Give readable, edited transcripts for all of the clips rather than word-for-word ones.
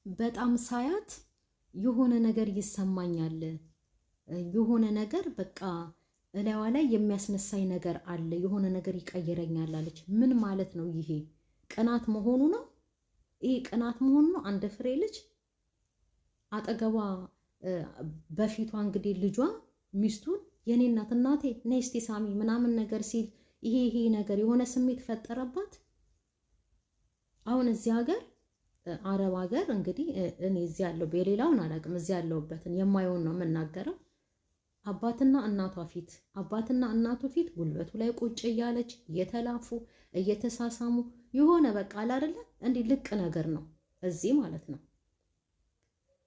በጣም ሳያት የሆነ ነገር ይሰማኛል። የሆነ ነገር በቃ እላዋ ላይ የሚያስነሳኝ ነገር አለ። የሆነ ነገር ይቀየረኛል አለች። ምን ማለት ነው ይሄ? ቅናት መሆኑ ነው? ይሄ ቅናት መሆኑ ነው? አንድ ፍሬ ልጅ አጠገቧ በፊቷ እንግዲህ ልጇ ሚስቱን የኔ እናቴ ነይ እስቲ ሳሚ ምናምን ነገር ሲል ይሄ ነገር የሆነ ስሜት ፈጠረባት። አሁን እዚህ ሀገር አረብ ሀገር እንግዲህ እኔ እዚህ ያለው በሌላውን አላውቅም፣ እዚህ ያለውበትን የማየውን ነው የምናገረው። አባትና እናቱ ፊት ጉልበቱ ላይ ቁጭ እያለች እየተላፉ እየተሳሳሙ የሆነ በቃ አይደለ እንዴ ልቅ ነገር ነው እዚህ ማለት ነው።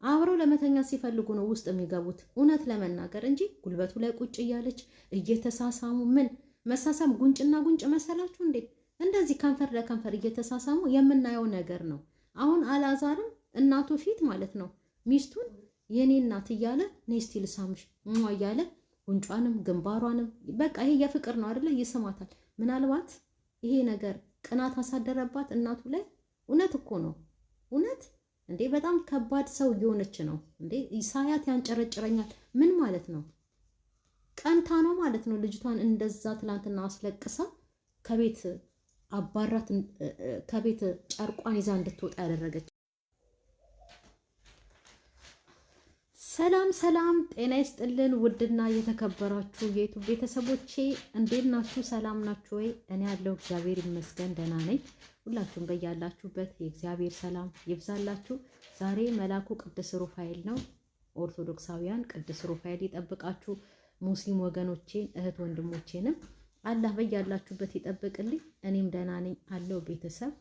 አብረው ለመተኛ ሲፈልጉ ነው ውስጥ የሚገቡት እውነት ለመናገር እንጂ ጉልበቱ ላይ ቁጭ እያለች እየተሳሳሙ ምን መሳሳም ጉንጭና ጉንጭ መሰላችሁ እንዴ? እንደዚህ ከንፈር ለከንፈር እየተሳሳሙ የምናየው ነገር ነው። አሁን አላዛርም እናቱ ፊት ማለት ነው ሚስቱን የኔ እናት እያለ ነይ እስቲ ልሳምሽ እያለ ጉንጯንም ግንባሯንም በቃ ይሄ የፍቅር ነው አይደለ? ይስማታል። ምናልባት ይሄ ነገር ቅናት አሳደረባት እናቱ ላይ። እውነት እኮ ነው እውነት እንዴ! በጣም ከባድ ሰው እየሆነች ነው እንዴ! ሳያት ያንጨረጭረኛል። ምን ማለት ነው? ቀንታ ነው ማለት ነው። ልጅቷን እንደዛ ትላንትና አስለቅሳ ከቤት አባራት ከቤት ጨርቋን ይዛ እንድትወጣ ያደረገች። ሰላም ጤና ይስጥልን። ውድና የተከበራችሁ የዩቲዩብ ቤተሰቦቼ እንዴት ናችሁ? ሰላም ናችሁ ወይ? እኔ ያለው እግዚአብሔር ይመስገን ደህና ነኝ። ሁላችሁም በያላችሁበት የእግዚአብሔር ሰላም ይብዛላችሁ። ዛሬ መላኩ ቅዱስ ሩፋኤል ነው። ኦርቶዶክሳውያን ቅዱስ ሩፋኤል ይጠብቃችሁ። ሙስሊም ወገኖቼን እህት ወንድሞቼንም አላህ በያላችሁበት ይጠብቅልኝ። እኔም ደህና ነኝ አለው ቤተሰብ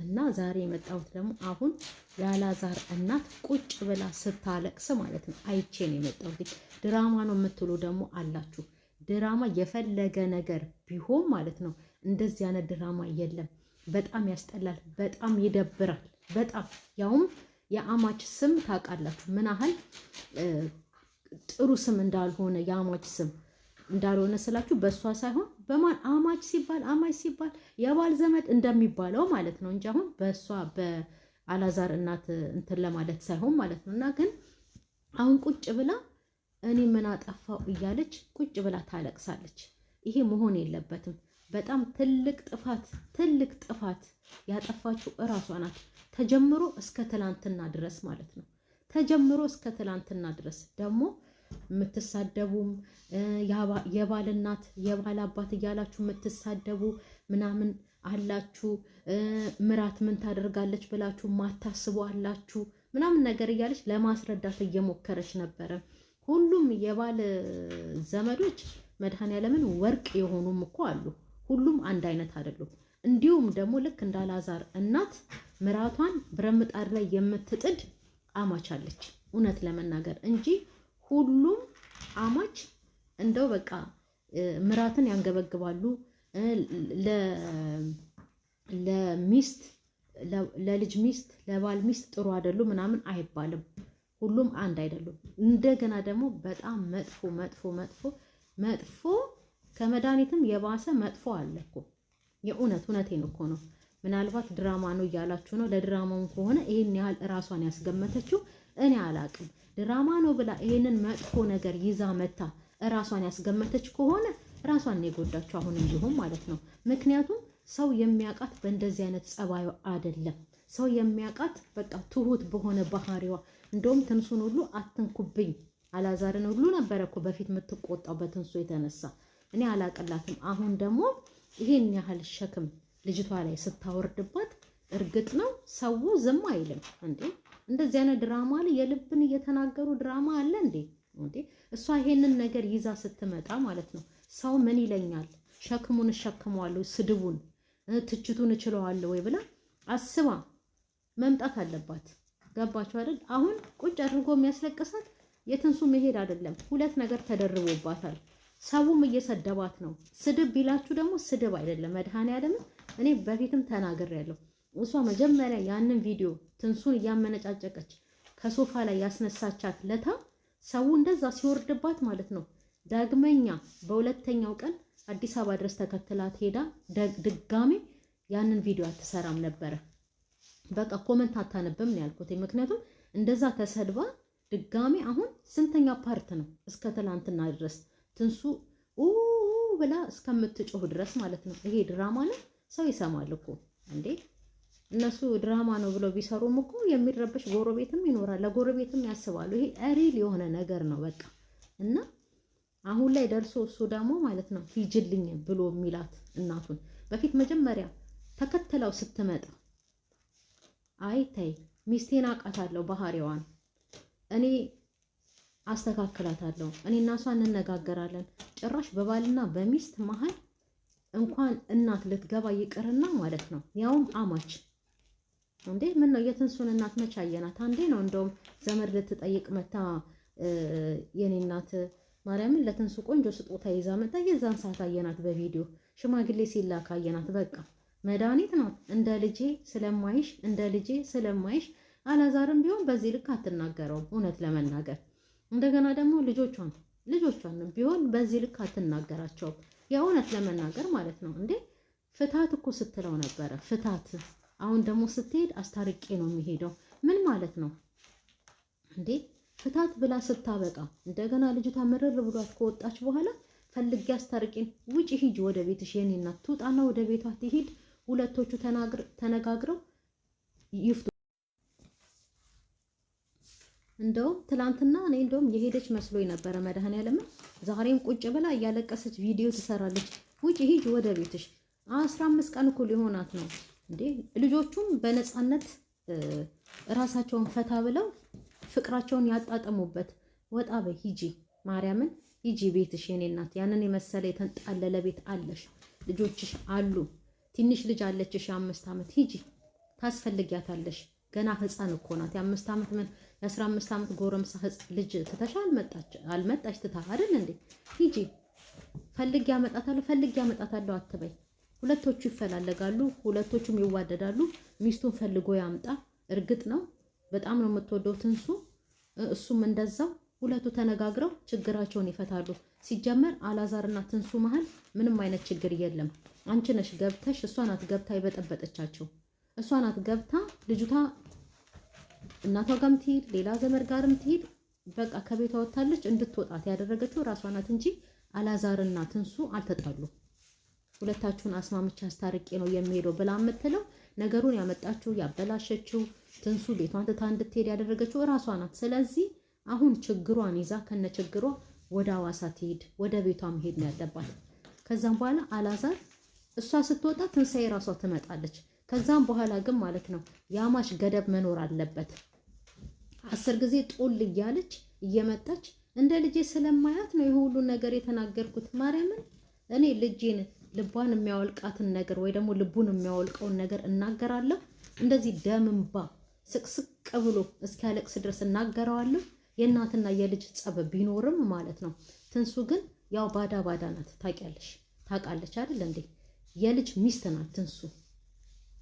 እና ዛሬ የመጣሁት ደግሞ አሁን የአላዛር እናት ቁጭ ብላ ስታለቅስ ማለት ነው አይቼ ነው የመጣሁት። ድራማ ነው የምትሉ ደግሞ አላችሁ። ድራማ የፈለገ ነገር ቢሆን ማለት ነው እንደዚህ አይነት ድራማ የለም። በጣም ያስጠላል፣ በጣም ይደብራል። በጣም ያውም የአማች ስም ታውቃላችሁ ምን ያህል ጥሩ ስም እንዳልሆነ የአማች ስም እንዳልሆነ ስላችሁ በእሷ ሳይሆን በማን አማች ሲባል የባል ዘመድ እንደሚባለው ማለት ነው እንጂ አሁን በእሷ በአላዛር እናት እንትን ለማለት ሳይሆን ማለት ነው። እና ግን አሁን ቁጭ ብላ እኔ ምን አጠፋው እያለች ቁጭ ብላ ታለቅሳለች። ይሄ መሆን የለበትም። በጣም ትልቅ ጥፋት ያጠፋችው እራሷ ናት። ተጀምሮ እስከ ትላንትና ድረስ ማለት ነው። ተጀምሮ እስከ ትላንትና ድረስ ደግሞ የምትሳደቡም የባል እናት የባል አባት እያላችሁ የምትሳደቡ ምናምን አላችሁ። ምራት ምን ታደርጋለች ብላችሁ ማታስቡ አላችሁ ምናምን ነገር እያለች ለማስረዳት እየሞከረች ነበረ። ሁሉም የባል ዘመዶች መድኃኔዓለምን ወርቅ የሆኑም እኮ አሉ። ሁሉም አንድ አይነት አይደሉም። እንዲሁም ደግሞ ልክ እንደ አላዛር እናት ምራቷን ብረምጣድ ላይ የምትጥድ አማች አለች እውነት ለመናገር እንጂ ሁሉም አማች እንደው በቃ ምራትን ያንገበግባሉ። ለሚስት ለልጅ ሚስት ለባል ሚስት ጥሩ አይደሉ ምናምን አይባልም። ሁሉም አንድ አይደሉም። እንደገና ደግሞ በጣም መጥፎ ከመድኃኒትም የባሰ መጥፎ አለ እኮ። እውነቴን እኮ ነው። ምናልባት ድራማ ነው እያላችሁ ነው። ለድራማው ከሆነ ይሄን ያህል እራሷን ያስገመተችው እኔ አላቅም። ድራማ ነው ብላ ይሄንን መጥፎ ነገር ይዛ መታ እራሷን ያስገመተች ከሆነ ራሷን ነው የጎዳችው አሁንም ቢሆን ማለት ነው። ምክንያቱም ሰው የሚያውቃት በእንደዚህ አይነት ጸባዩ አይደለም። ሰው የሚያውቃት በቃ ትሁት በሆነ ባህሪዋ። እንደውም ትንሱን ሁሉ አትንኩብኝ አላዛርን ሁሉ ነበረ እኮ በፊት የምትቆጣው በትንሱ የተነሳ። እኔ አላቅላትም። አሁን ደግሞ ይሄን ያህል ሸክም ልጅቷ ላይ ስታወርድባት እርግጥ ነው ሰው ዝም አይልም እንዴ። እንደዚህ አይነት ድራማ ላይ የልብን እየተናገሩ ድራማ አለ እንዴ? እሷ ይሄንን ነገር ይዛ ስትመጣ ማለት ነው ሰው ምን ይለኛል፣ ሸክሙን እሸክመዋለሁ፣ ስድቡን ትችቱን እችለዋለሁ ወይ ብላ አስባ መምጣት አለባት። ገባችሁ አይደል? አሁን ቁጭ አድርጎ የሚያስለቅሳት የትንሱ መሄድ አይደለም፣ ሁለት ነገር ተደርቦባታል። ሰውም እየሰደባት ነው። ስድብ ቢላችሁ ደግሞ ስድብ አይደለም። መድኃኔዓለም እኔ በፊትም ተናግሬያለሁ። እሷ መጀመሪያ ያንን ቪዲዮ ትንሱን እያመነጫጨቀች ከሶፋ ላይ ያስነሳቻት ለታ ሰው እንደዛ ሲወርድባት ማለት ነው ዳግመኛ በሁለተኛው ቀን አዲስ አበባ ድረስ ተከትላት ሄዳ ድጋሜ ያንን ቪዲዮ አትሰራም ነበረ። በቃ ኮመንት አታነብም ነው ያልኩት። ምክንያቱም እንደዛ ተሰድባ ድጋሚ አሁን ስንተኛ ፓርት ነው እስከ ትላንትና ድረስ ትንሱ ብላ እስከምትጮህ ድረስ ማለት ነው። ይሄ ድራማ ነው፣ ሰው ይሰማል እኮ እንዴ። እነሱ ድራማ ነው ብለው ቢሰሩም እኮ የሚረበሽ ጎረቤትም ይኖራል፣ ለጎረቤትም ያስባሉ። ይሄ ሪል የሆነ ነገር ነው በቃ። እና አሁን ላይ ደርሶ እሱ ደግሞ ማለት ነው ሂጅልኝ ብሎ የሚላት እናቱን በፊት መጀመሪያ ተከተለው ስትመጣ አይ ተይ ሚስቴን አውቃታለሁ ባህሪዋን እኔ አስተካክላታለሁ፣ እኔ እና እሷ እንነጋገራለን። ጭራሽ በባልና በሚስት መሀል እንኳን እናት ልትገባ ይቅርና ማለት ነው ያውም አማች እንዴ። ምን ነው የትንሱን እናት መች አየናት? አንዴ ነው እንደውም ዘመድ ልትጠይቅ መታ የኔ እናት ማርያምን ለትንሱ ቆንጆ ስጦታ ይዛ መጣ። የዛን ሰዓት አየናት በቪዲዮ ሽማግሌ ሲላክ አየናት። በቃ መድኃኒት ናት። እንደ ልጄ ስለማይሽ እንደ ልጄ ስለማይሽ አላዛርም ቢሆን በዚህ ልክ አትናገረውም እውነት ለመናገር። እንደገና ደግሞ ልጆቿን ቢሆን በዚህ ልክ አትናገራቸውም የእውነት ለመናገር ማለት ነው። እንዴ ፍታት እኮ ስትለው ነበረ ፍታት። አሁን ደግሞ ስትሄድ አስታርቄ ነው የሚሄደው። ምን ማለት ነው እንዴ? ፍታት ብላ ስታበቃ እንደገና ልጅቷ ምርር ብሏት ከወጣች በኋላ ፈልጌ አስታርቄን ውጪ ሂጂ ወደ ቤትሽ የኔ እናት ትውጣና ወደ ቤቷ ትሄድ። ሁለቶቹ ተነጋግረው ይፍቱ። እንደውም ትላንትና እኔ እንደውም የሄደች መስሎኝ ነበረ መድኃኒዓለም። ዛሬም ቁጭ ብላ እያለቀሰች ቪዲዮ ትሰራለች። ውጪ ሂጂ ወደ ቤትሽ። 15 ቀን እኮ ሊሆናት ነው እንዴ። ልጆቹም በነፃነት ራሳቸውን ፈታ ብለው ፍቅራቸውን ያጣጠሙበት። ወጣ በይ ሂጂ፣ ማርያምን ሂጂ ቤትሽ የኔ እናት። ያንን የመሰለ የተንጣለለ ቤት አለሽ፣ ልጆችሽ አሉ። ትንሽ ልጅ አለችሽ የ5 ዓመት ሂጂ፣ ታስፈልጊያታለሽ። ገና ህፃን እኮ ናት። የ5 ዓመት ምን የ15 ዓመት ጎረምሳ ልጅ ትተሻ አልመጣች ትታ አይደል እንዴ? ሂጂ ፈልጊ ያመጣታለሁ አትበይ። ሁለቶቹ ይፈላለጋሉ፣ ሁለቶቹም ይዋደዳሉ። ሚስቱን ፈልጎ ያምጣ። እርግጥ ነው በጣም ነው የምትወደው ትንሱ፣ እሱም እንደዛው። ሁለቱ ተነጋግረው ችግራቸውን ይፈታሉ። ሲጀመር አላዛርና ትንሱ መሀል ምንም አይነት ችግር የለም። አንቺ ነሽ ገብተሽ፣ እሷ ናት ገብታ የበጠበጠቻቸው። እሷ ናት ገብታ ልጅቷ እናቷ ጋርም ትሄድ ሌላ ዘመድ ጋርም ትሄድ በቃ ከቤቷ ወጣለች። እንድትወጣት ያደረገችው ራሷ ናት እንጂ አላዛርና ትንሱ አልተጣሉ። ሁለታችሁን አስማምቻ አስታርቄ ነው የሚሄደው ብላ የምትለው ነገሩን ያመጣችው ያበላሸችው ትንሱ ቤቷን ትታ እንድትሄድ ያደረገችው ራሷ ናት። ስለዚህ አሁን ችግሯን ይዛ ከነችግሯ ወደ ሐዋሳ ትሄድ፣ ወደ ቤቷ መሄድ ነው ያለባት። ከዛም በኋላ አላዛር እሷ ስትወጣ ትንሳኤ ራሷ ትመጣለች። ከዛም በኋላ ግን ማለት ነው የአማች ገደብ መኖር አለበት። 10 ጊዜ ጦል እያለች እየመጣች እንደ ልጄ ስለማያት ነው የሁሉ ነገር የተናገርኩት። ማርያምን እኔ ልጄን ልቧን የሚያወልቃትን ነገር ወይ ደግሞ ልቡን የሚያወልቀውን ነገር እናገራለሁ። እንደዚህ ደምንባ ስቅስቅ ብሎ እስኪያለቅስ ድረስ እናገረዋለሁ። የእናትና የልጅ ጸብ ቢኖርም ማለት ነው። ትንሱ ግን ያው ባዳ ናት። ታውቃለች አይደል እንዴ? የልጅ ሚስት ናት ትንሱ።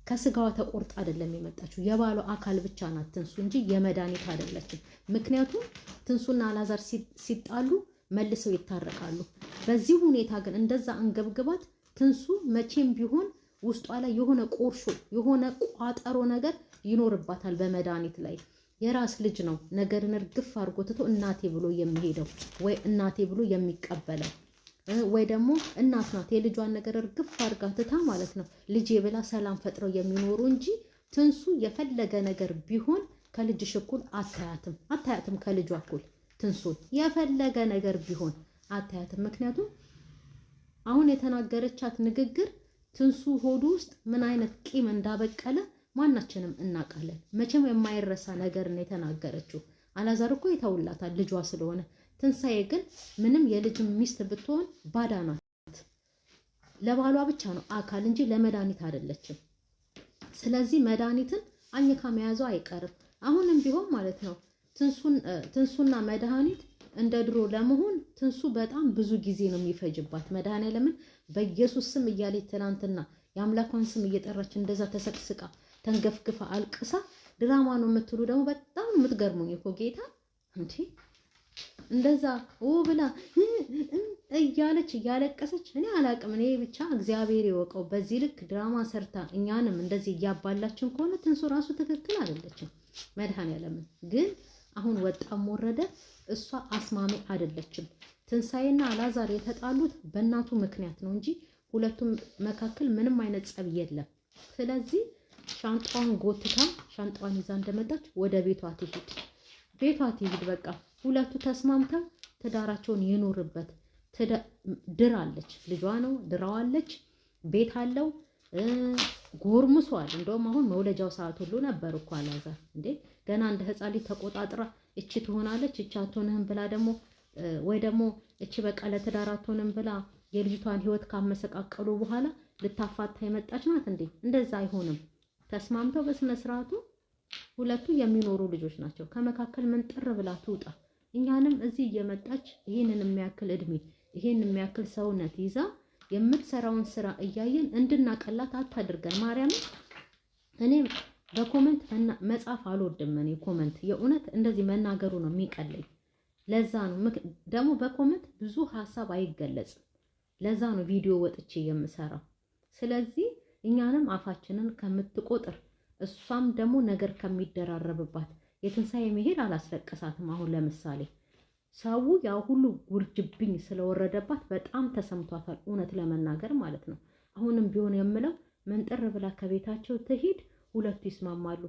ከስጋዋ ተቆርጣ አይደለም የመጣችው። የባሏ አካል ብቻ ናት ትንሱ እንጂ የመድኃኒት አይደለችም። ምክንያቱም ትንሱና አላዛር ሲጣሉ መልሰው ይታረቃሉ። በዚህ ሁኔታ ግን እንደዛ አንገብግባት ትንሱ መቼም ቢሆን ውስጧ ላይ የሆነ ቆርሾ የሆነ ቋጠሮ ነገር ይኖርባታል በመድኃኒት ላይ። የራስ ልጅ ነው ነገርን እርግፍ አድርጎ ትቶ እናቴ ብሎ የሚሄደው ወይ እናቴ ብሎ የሚቀበለው ወይ ደግሞ እናት ናት የልጇን ነገር እርግፍ አድርጋ ትታ ማለት ነው ልጄ ብላ ሰላም ፈጥረው የሚኖሩ እንጂ ትንሱ የፈለገ ነገር ቢሆን ከልጅሽ እኩል አታያትም ከልጇ እኩል ትንሱን የፈለገ ነገር ቢሆን አታያትም። ምክንያቱም አሁን የተናገረቻት ንግግር ትንሱ ሆዱ ውስጥ ምን አይነት ቂም እንዳበቀለ ማናችንም እናውቃለን። መቼም የማይረሳ ነገር ነው የተናገረችው። አላዛር እኮ ይተውላታል ልጇ ስለሆነ። ትንሳኤ ግን ምንም የልጅ ሚስት ብትሆን ባዳ ናት። ለባሏ ብቻ ነው አካል እንጂ ለመድኃኒት አይደለችም። ስለዚህ መድኃኒትን አኝካ መያዟ አይቀርም። አሁንም ቢሆን ማለት ነው ትንሱና መድኃኒት እንደ ድሮ ለመሆን ትንሱ በጣም ብዙ ጊዜ ነው የሚፈጅባት። መድኃኒዓለምን በኢየሱስ ስም እያለች ትናንትና የአምላኳን ስም እየጠራች እንደዛ ተሰቅስቃ ተንገፍግፋ አልቅሳ ድራማ ነው የምትሉ ደግሞ በጣም የምትገርሙኝ እኮ ጌታ እንዴ! እንደዛ ብላ እያለች እያለቀሰች እኔ አላቅም። እኔ ብቻ እግዚአብሔር ይወቀው። በዚህ ልክ ድራማ ሰርታ እኛንም እንደዚህ እያባላችን ከሆነ ትንሱ ራሱ ትክክል አይደለችም። መድኃኒዓለምን ግን አሁን ወጣም ወረደ እሷ አስማሚ አይደለችም። ትንሳኤና አላዛር የተጣሉት በእናቱ ምክንያት ነው እንጂ ሁለቱም መካከል ምንም አይነት ጸብ የለም። ስለዚህ ሻንጣዋን ጎትታ ሻንጣዋን ይዛ እንደመጣች ወደ ቤቷ ትሂድ። በቃ ሁለቱ ተስማምተው ትዳራቸውን ይኖርበት። ድራለች፣ ልጇ ነው፣ ድራዋለች፣ ቤት አለው፣ ጎርምሷል። እንደውም አሁን መውለጃው ሰዓት ሁሉ ነበር እኮ አላዛር እንዴ! ገና እንደ ህፃን ልጅ ተቆጣጥራ እቺ ትሆናለች እቺ አትሆንህም ብላ ደግሞ ወይ ደግሞ እቺ በቃ ለትዳር አትሆንም ብላ የልጅቷን ህይወት ካመሰቃቀሉ በኋላ ልታፋታ የመጣች ናት እንዴ! እንደዛ አይሆንም። ተስማምተው በስነ ስርዓቱ ሁለቱ የሚኖሩ ልጆች ናቸው። ከመካከል ምን ጥር ብላ ትውጣ። እኛንም እዚህ እየመጣች ይሄንን የሚያክል እድሜ ይሄንን የሚያክል ሰውነት ይዛ የምትሰራውን ስራ እያየን እንድናቀላት አታድርገን። ማርያም እኔ በኮሜንት መጻፍ አልወድም። እኔ ኮሜንት የእውነት እንደዚህ መናገሩ ነው የሚቀለኝ። ለዛ ነው ደግሞ በኮሜንት ብዙ ሀሳብ አይገለጽም። ለዛ ነው ቪዲዮ ወጥቼ የምሰራው። ስለዚህ እኛንም አፋችንን ከምትቆጥር እሷም ደግሞ ነገር ከሚደራረብባት የትንሳኤ መሄድ አላስለቀሳትም። አሁን ለምሳሌ ሰው ያው ሁሉ ውርጅብኝ ስለወረደባት በጣም ተሰምቷታል፣ እውነት ለመናገር ማለት ነው። አሁንም ቢሆን የምለው መንጠር ብላ ከቤታቸው ትሂድ፣ ሁለቱ ይስማማሉ።